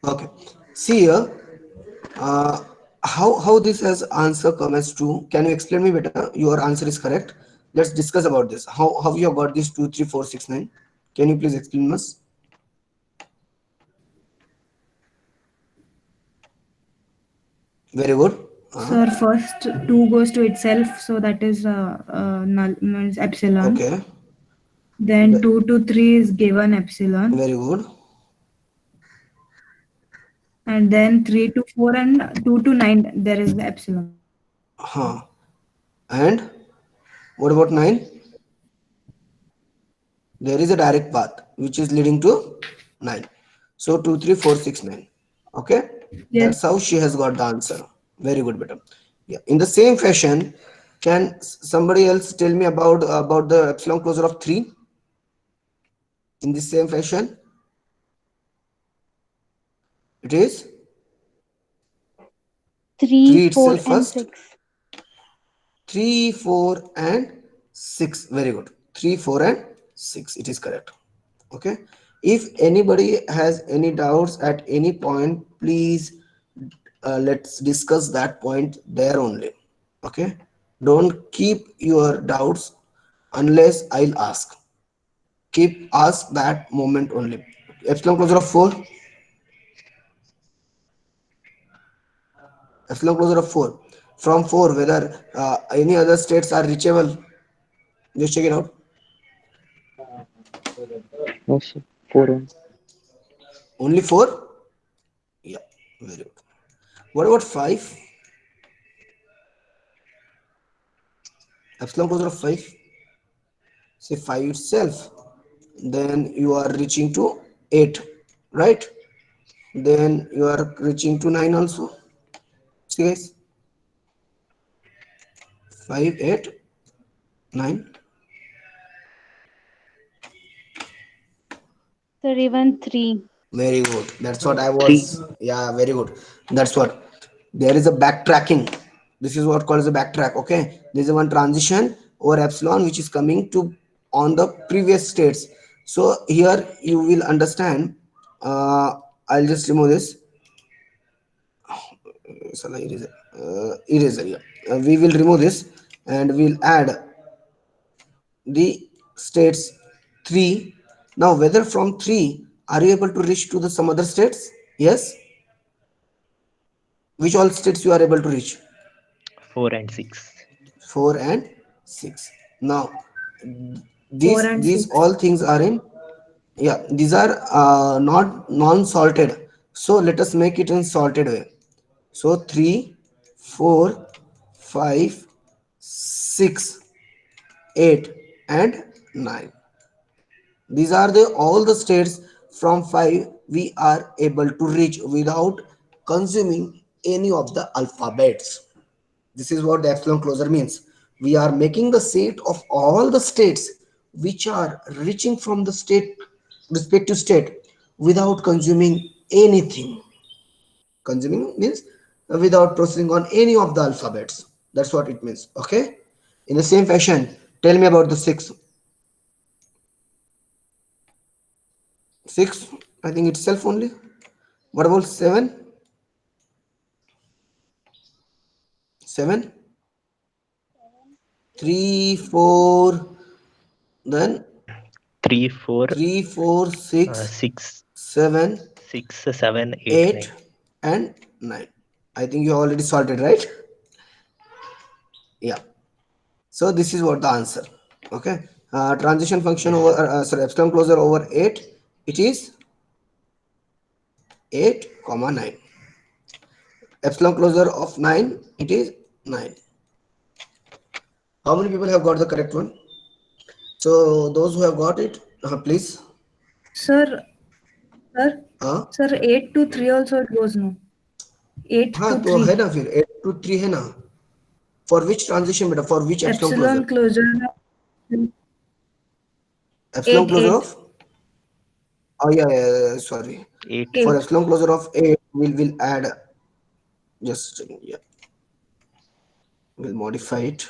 [SPEAKER 1] Okay. See here. How this has answer comes to? Can you explain me better? Your answer is correct. Let's discuss about this. How you have got this 2, 3, 4, 6, 9? Can you please explain us? Very good.
[SPEAKER 4] Sir, first 2 goes to itself, so that is null, means epsilon.
[SPEAKER 1] Okay.
[SPEAKER 4] Then 2 to 3 is given epsilon.
[SPEAKER 1] Very good.
[SPEAKER 4] And then 3 to 4 and 2 to 9, there is the epsilon.
[SPEAKER 1] Huh. And what about 9? There is a direct path which is leading to 9. So 2, 3, 4, 6, 9. Okay.
[SPEAKER 4] Yes.
[SPEAKER 1] That's how she has got the answer. Very good, madam. Yeah. In the same fashion, can somebody else tell me about the epsilon closure of 3? In the same fashion, it is 3
[SPEAKER 5] 3, 4,
[SPEAKER 1] itself
[SPEAKER 5] and
[SPEAKER 1] first.
[SPEAKER 5] 6.
[SPEAKER 1] 3, 4, and 6. Very good. 3, 4, and 6. It is correct. Okay. If anybody has any doubts at any point, please let's discuss that point there only. Okay. Don't keep your doubts unless I'll ask. Keep ask that moment only. Epsilon closure of 4. Epsilon closure of 4. From 4, whether any other states are reachable. Just check it out.
[SPEAKER 3] No, sir. 4 on.
[SPEAKER 1] Only 4? Yeah, very good. What about 5? Epsilon closure of 5. Say 5 itself. Then you are reaching to 8, right? Then you are reaching to 9 also. See guys, 5, 8, 9.
[SPEAKER 4] Sir, even 3.
[SPEAKER 1] Very good. That's what I
[SPEAKER 2] Three.
[SPEAKER 1] was. Yeah, very good. That's what. There is a backtracking. This is what called as a backtrack. Okay. There is a one transition over epsilon which is coming to on the previous states. So here you will understand. I'll just remove this. Sala eraser. Eraser. Yeah. We will remove this and we'll add the states 3. Now whether from 3 are you able to reach to the some other states? Yes. Which all states you are able to reach?
[SPEAKER 2] 4 and 6.
[SPEAKER 1] 4 and 6. Now
[SPEAKER 4] 4
[SPEAKER 1] these
[SPEAKER 4] and
[SPEAKER 1] these
[SPEAKER 4] 6.
[SPEAKER 1] all things are in, yeah, these are not non-salted, so let us make it in salted way. So 3, 4, 5, 6, 8 and 9. These are the all the states from 5 we are able to reach without consuming any of the alphabets. This is what the epsilon closure means. We are making the set of all the states which are reaching from the state respective state without consuming anything. Consuming means without processing on any of the alphabets. That's what it means. Okay. In the same fashion, tell me about the 6. 6, I think itself only. What about 7? 7, 3, 4, then
[SPEAKER 2] 3, 4,
[SPEAKER 1] 3, 4, 6,
[SPEAKER 2] 6,
[SPEAKER 1] 7,
[SPEAKER 2] 6, 7, 8, 9.
[SPEAKER 1] 8 and 9. I think you already sorted, right? Yeah. So this is what the answer. Okay. Transition function
[SPEAKER 2] Yes,
[SPEAKER 1] over
[SPEAKER 2] sir.
[SPEAKER 1] sorry, epsilon closure over 8, it is 8 comma 9. Epsilon closure of 9, it is 9. How many people have got the correct one? So those who have got it, please.
[SPEAKER 4] Sir, sir,
[SPEAKER 1] हाँ
[SPEAKER 4] sir, 8 to 3 also it goes, no? 8
[SPEAKER 1] हाँ
[SPEAKER 4] to
[SPEAKER 1] तो है
[SPEAKER 4] 3.
[SPEAKER 1] ना फिर 8 to 3 है ना. For which transition बेटा? For which epsilon closure?
[SPEAKER 4] Epsilon closure.
[SPEAKER 1] Epsilon
[SPEAKER 4] 8,
[SPEAKER 1] closure
[SPEAKER 4] 8.
[SPEAKER 1] of, oh yeah, sorry.
[SPEAKER 2] 8.
[SPEAKER 1] For
[SPEAKER 4] 8.
[SPEAKER 1] epsilon closure of 8, we'll add, just yeah, we'll modify it.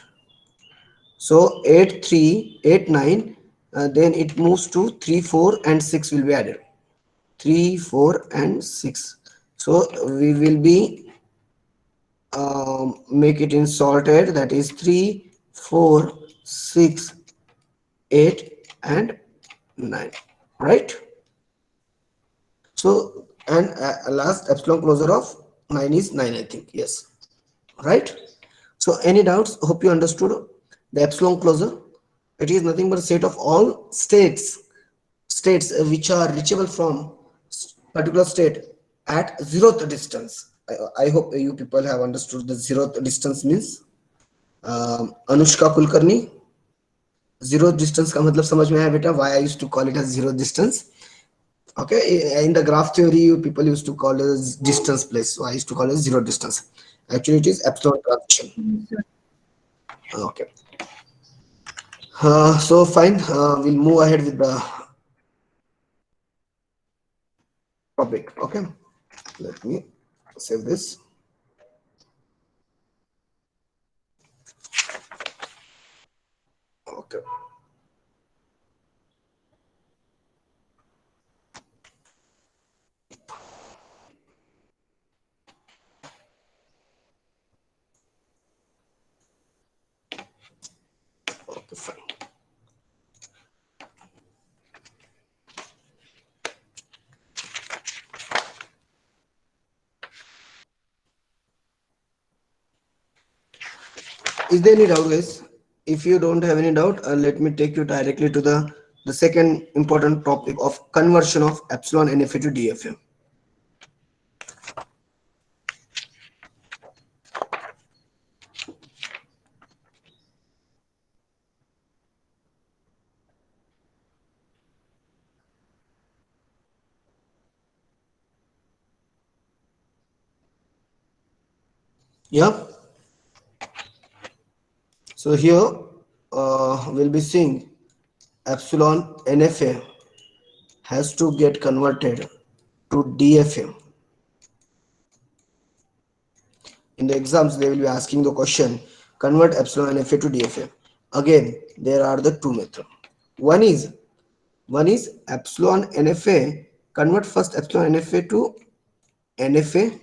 [SPEAKER 1] So 8, 3, 8, 9, then it moves to 3, 4 and 6 will be added. 3, 4 and 6. So we will be make it in sorted, that is 3, 4, 6, 8 and 9, right? So and last epsilon closure of 9 is 9, I think. Yes, right? So any doubts? Hope you understood the epsilon closure. It is nothing but a set of all states which are reachable from particular state at zeroth distance. I hope you people have understood the zeroth distance means. Anushka Kulkarni, zero distance का मतलब समझ में आया बेटा? Why I used to call it as zero distance? Okay, in the graph theory people used to call it as distance place, so I used to call it zero distance. Actually it is epsilon transition.
[SPEAKER 4] Yes, sir.
[SPEAKER 1] Okay. So fine, we'll move ahead with the topic. Okay, let me save this. Okay. Okay, fine. Is there any doubt, guys? If you don't have any doubt, let me take you directly to the second important topic of conversion of epsilon NFA to DFA. Yeah. So here we'll be seeing epsilon NFA has to get converted to DFA. In the exams, they will be asking the question, convert epsilon NFA to DFA. Again, there are the two methods. One is epsilon NFA, convert first epsilon NFA to NFA,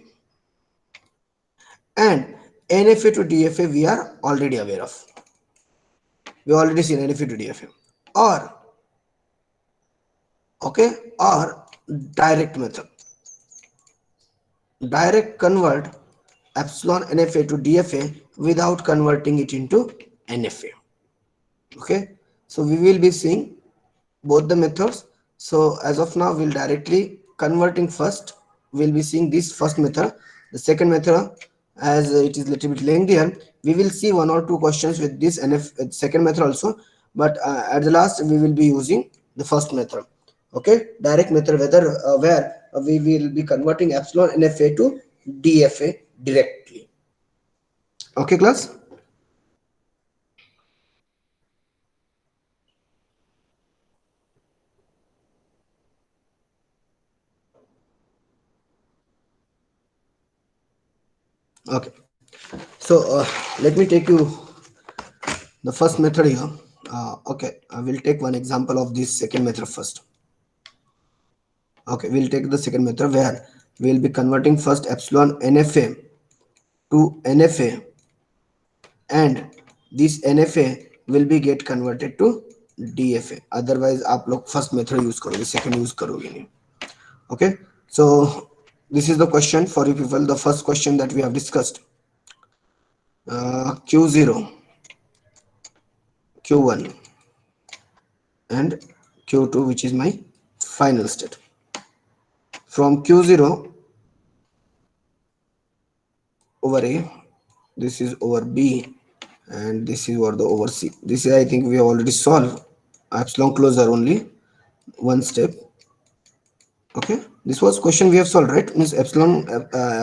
[SPEAKER 1] and NFA to DFA we are already aware of. We already seen NFA to DFA. Or, okay, or direct method. Direct convert epsilon NFA to DFA without converting it into NFA. Okay, so we will be seeing both the methods. So as of now, we'll directly converting first. We'll be seeing this first method. The second method, as it is little bit lengthier, we will see one or two questions with this second method also. But at the last, we will be using the first method. Okay, direct method, where we will be converting epsilon NFA to DFA directly. Okay, class. Okay, so let me take you the first method here. Okay, I will take one example of this second method first. Okay, we'll take the second method where we'll be converting first epsilon NFA to NFA, and this NFA will be get converted to DFA. Otherwise आप लोग first method use करोगे, second use करोगे नहीं. Okay, so this is the question for you people. The first question that we have discussed. Q0, Q1 and Q2, which is my final state. From Q0 over A, this is over B, and this is over C. This is, I think we have already solved. Epsilon closure only one step. Okay, this was question we have solved, right? Means epsilon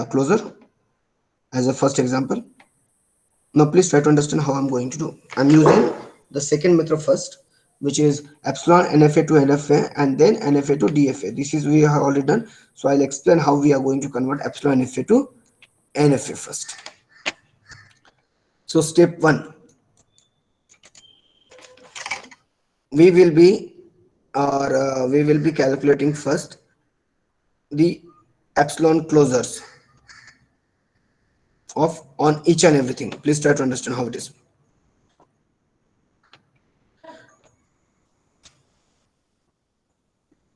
[SPEAKER 1] closure as a first example. Now please try to understand how I'm going to do. I'm using the second method first, which is epsilon NFA to NFA and then NFA to DFA. This is we have already done. So I'll explain how we are going to convert epsilon NFA to NFA first. So step 1, we will be calculating first the epsilon closures of on each and everything. Please try to understand how it is.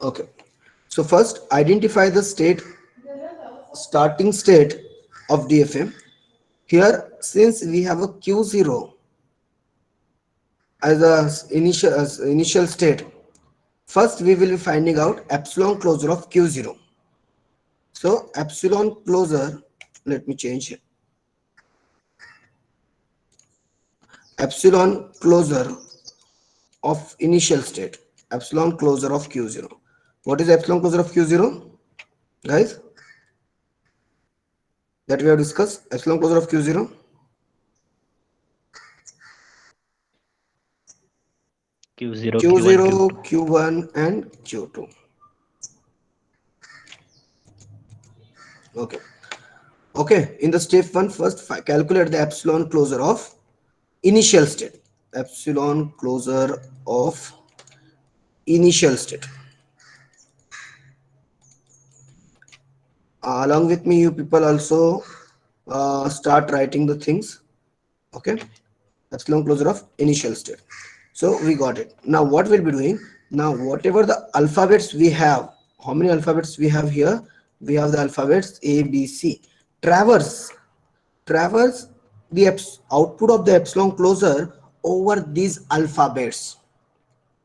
[SPEAKER 1] Okay, so first identify the starting state of DFA. Here, since we have a Q0 as a initial state, first we will be finding out epsilon closure of Q0. So epsilon closure, let me change it. Epsilon closure of initial state, epsilon closure of Q0. What is epsilon closure of Q0, guys? That we have discussed, epsilon closure of Q0.
[SPEAKER 2] Q0,
[SPEAKER 1] Q0,
[SPEAKER 2] Q1, Q2.
[SPEAKER 1] Q1 and Q2. Okay. Okay, in the step 1, first calculate the epsilon closure of initial state. Epsilon closure of initial state. Along with me, you people also start writing the things. Okay, epsilon closure of initial state. So we got it. Now what we'll be doing, now whatever the alphabets we have, how many alphabets we have here? We have the alphabets A, B, C. Traverse the output of the epsilon closure over these alphabets.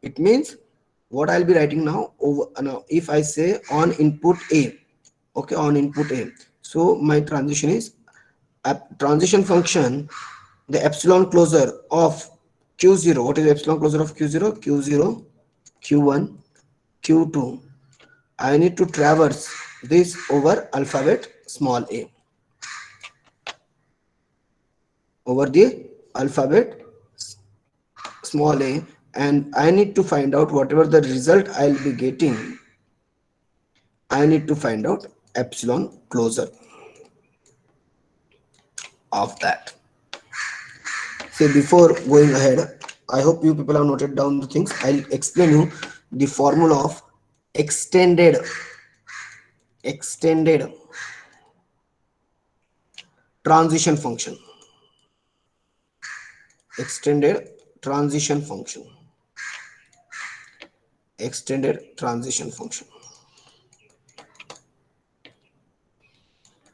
[SPEAKER 1] It means what I'll be writing now over now. If I say on input A, okay, on input A, so my transition is transition function, the epsilon closure of Q0. What is the epsilon closure of Q0? Q0, Q1, Q2. I need to traverse this over alphabet small a, over the alphabet small a, and I need to find out whatever the result I'll be getting I need to find out epsilon closure of that. So before going ahead, I hope you people have noted down the things. I'll explain you the formula of extended transition function. Extended transition function.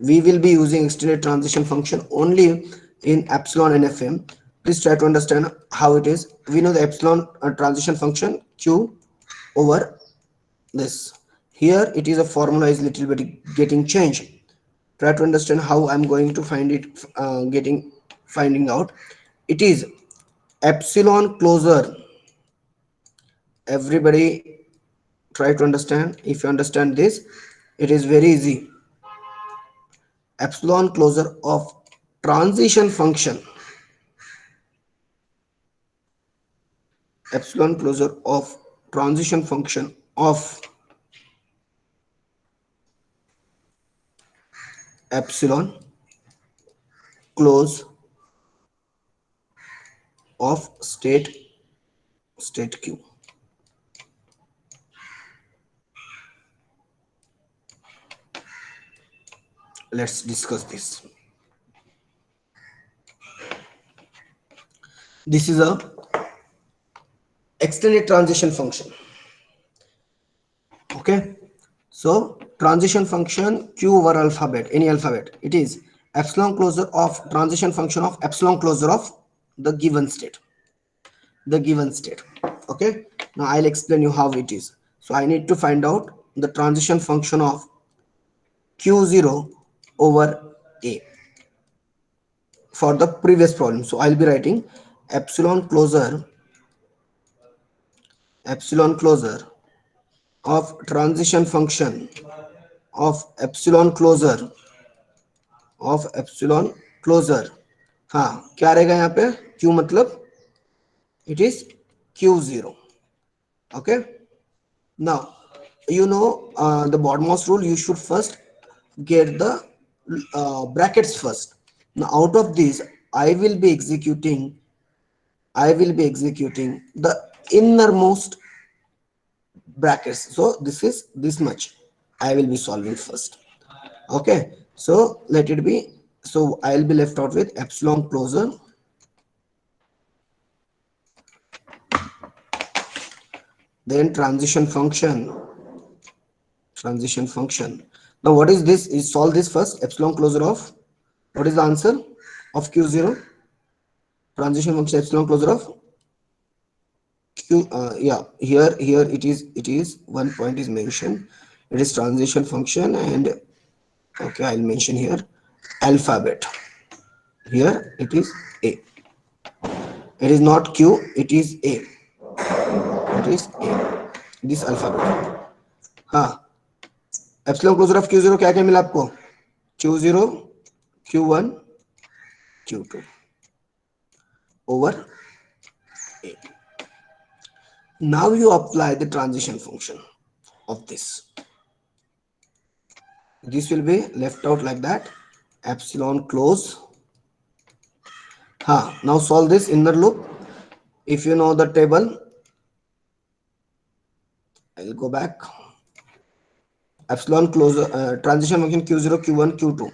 [SPEAKER 1] We will be using extended transition function only in epsilon NFM. Please try to understand how it is. We know the epsilon transition function Q over this. Here it is a formula is little bit getting changed. Try to understand how I'm going to find it, finding out. It is epsilon closure. Everybody try to understand. If you understand this, it is very easy. Epsilon closure of transition function. Epsilon closure of transition function of epsilon close of state Q. Let's discuss this. This is a extended transition function. Okay, so transition function Q over alphabet, any alphabet, it is epsilon closure of transition function of epsilon closure of the given state. Okay, now I'll explain you how it is. So I need to find out the transition function of Q0 over A for the previous problem. So I'll be writing epsilon closure of transition function of epsilon closure हाँ क्या रहेगा यहाँ पे Q मतलब it is Q0. Okay, now you know the BODMAS rule. You should first get the brackets first. Now out of these I will be executing the innermost brackets. So this is this much I will be solving first. Okay, so let it be. So I will be left out with epsilon closure then transition function. Now what is this? Is solve this first. Epsilon closure of, what is the answer of Q0? Transition function epsilon closure of Q. Yeah, here it is one point is mentioned. It is transition function, and okay, I'll mention here alphabet. Here it is A. It is not Q. It is A. This alphabet. हाँ, epsilon closure of Q0 क्या क्या मिला आपको? Q0, Q1, Q2 over A. Now you apply the transition function of this. This will be left out like that. Epsilon close. Now solve this inner loop. If you know the table, I'll go back. Epsilon close transition function Q0, Q1, Q2.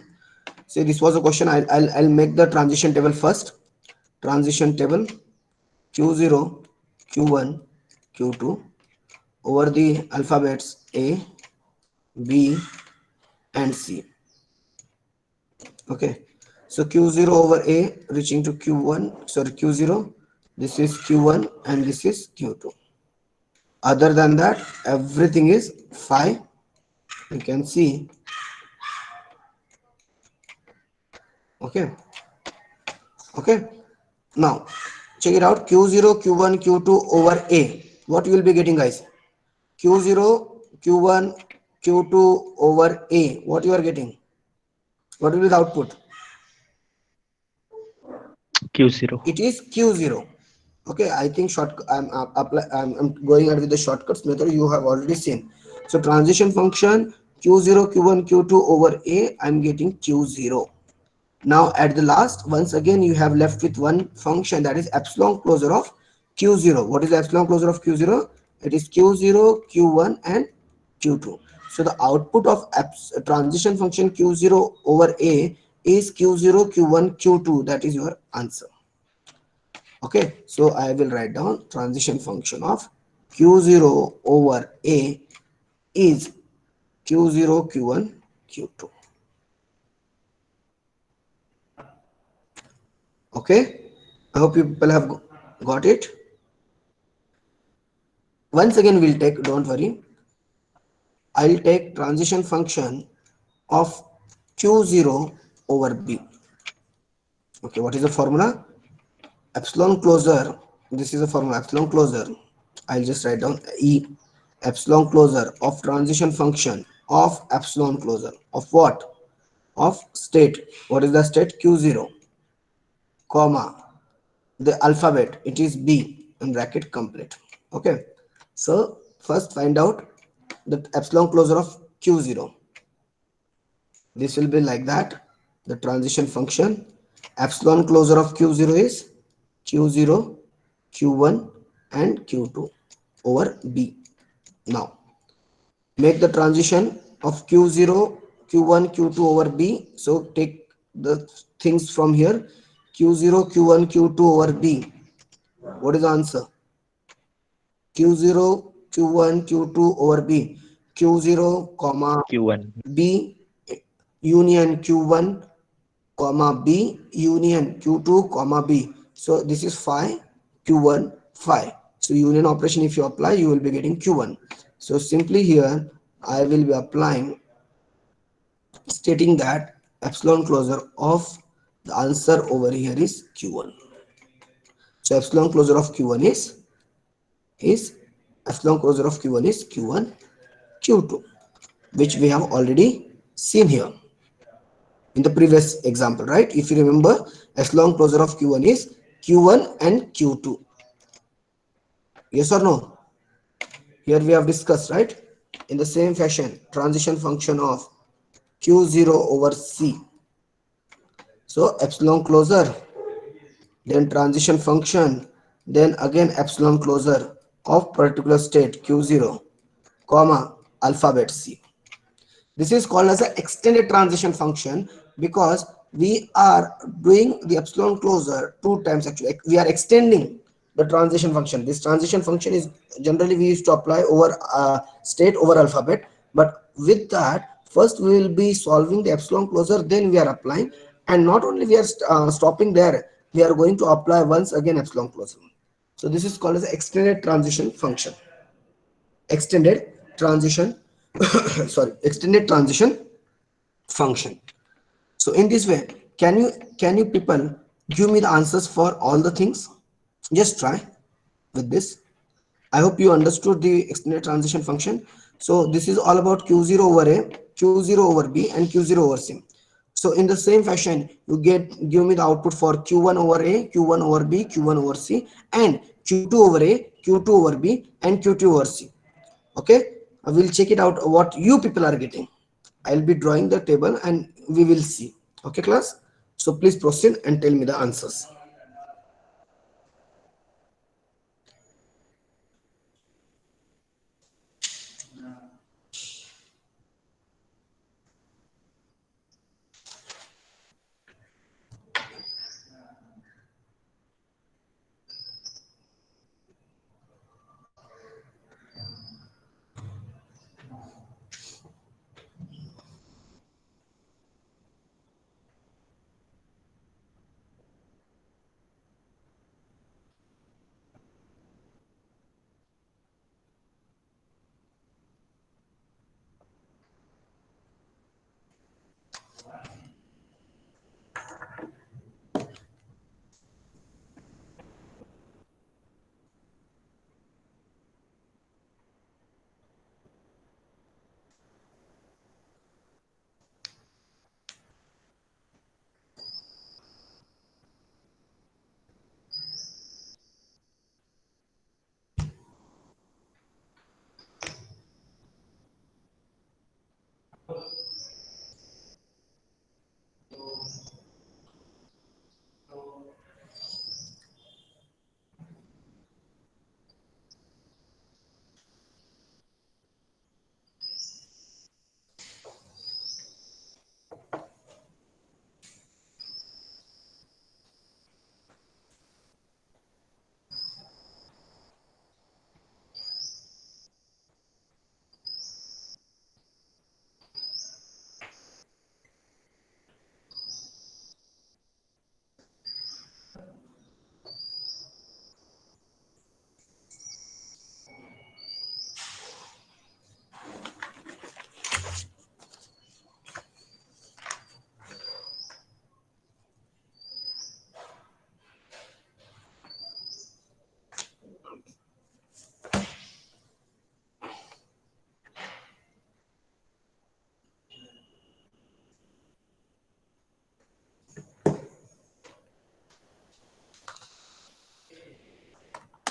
[SPEAKER 1] See, this was a question. I'll make the transition table first. Transition table Q0, Q1, Q2 over the alphabets A, B, and C. Okay, so Q0 over A reaching to Q1, sorry, Q0. This is Q1 and this is Q2. Other than that, everything is 5. You can see. Okay. Now check it out. Q0, Q1, Q2 over A. What you will be getting, guys? Q0, Q1, Q2 over A. What you are getting? What will be the output?
[SPEAKER 2] Q0.
[SPEAKER 1] It is Q0. Okay, I think I'm going ahead with the shortcuts method you have already seen. So transition function Q0, Q1, Q2 over A, I'm getting Q0. Now at the last, once again, you have left with one function, that is epsilon closure of Q0. What is the epsilon closure of Q0? It is Q0, Q1 and Q2. So the output of transition function Q0 over A is Q0, Q1, Q2. That is your answer. Okay, so I will write down transition function of Q0 over A is Q0, Q1, Q2. Okay, I hope you people have got it. Once again, we'll take, don't worry, I'll take transition function of Q0 over B. Okay, what is the formula? Epsilon closure, this is a formula, epsilon closure. I'll just write down E, epsilon closure of transition function of epsilon closure of what? Of state. What is the state? Q0, comma, the alphabet, it is B in bracket complete. Okay, so first find out the epsilon closure of Q0. This will be like that. The transition function epsilon closure of Q0 is Q0, Q1 and Q2 over B. Now make the transition of Q0, Q1, Q2 over B. So take the things from here. Q0, Q1, Q2 over B. What is the answer? Q0, Q1, Q2 over B. Q0, comma
[SPEAKER 2] Q1.
[SPEAKER 1] B union Q1, comma B union Q2, comma B. So this is phi, Q1, phi. So union operation, if you apply, you will be getting Q1. So simply here, I will be applying, stating that epsilon closure of the answer over here is Q1. So epsilon closure of Q1 is epsilon closure of Q1 is Q1, Q2, which we have already seen here in the previous example, right? If you remember, epsilon closure of Q1 is Q1 and Q2. Yes or no? Here we have discussed, right? In the same fashion, transition function of Q0 over C. So epsilon closure, then transition function, then again epsilon closure of particular state Q0, comma alphabet C. This is called as an extended transition function because we are doing the epsilon closure two times. Actually, we are extending the transition function. This transition function is generally we used to apply over state over alphabet, but with that, first we will be solving the epsilon closure, then we are applying, and not only we are stopping there, we are going to apply once again epsilon closure. So this is called as extended transition function. Extended transition sorry, extended transition function. So in this way, can you people give me the answers for all the things? Just try with this. I hope you understood the extended transition function. So this is all about Q0 over A, Q0 over B and Q0 over C. So in the same fashion, you give me the output for Q1 over A, Q1 over B, Q1 over C, and Q2 over A, Q2 over B, and Q2 over C. Okay, I will check it out what you people are getting. I'll be drawing the table and we will see. Okay, class. So please proceed and tell me the answers.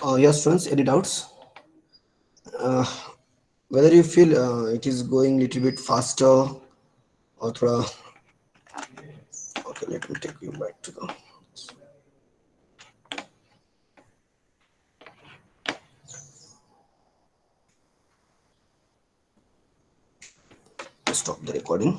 [SPEAKER 1] Yes, friends, any doubts? Uh, whether you feel it is going little bit faster or thoda. Okay, let me take you back to the. Stop the recording.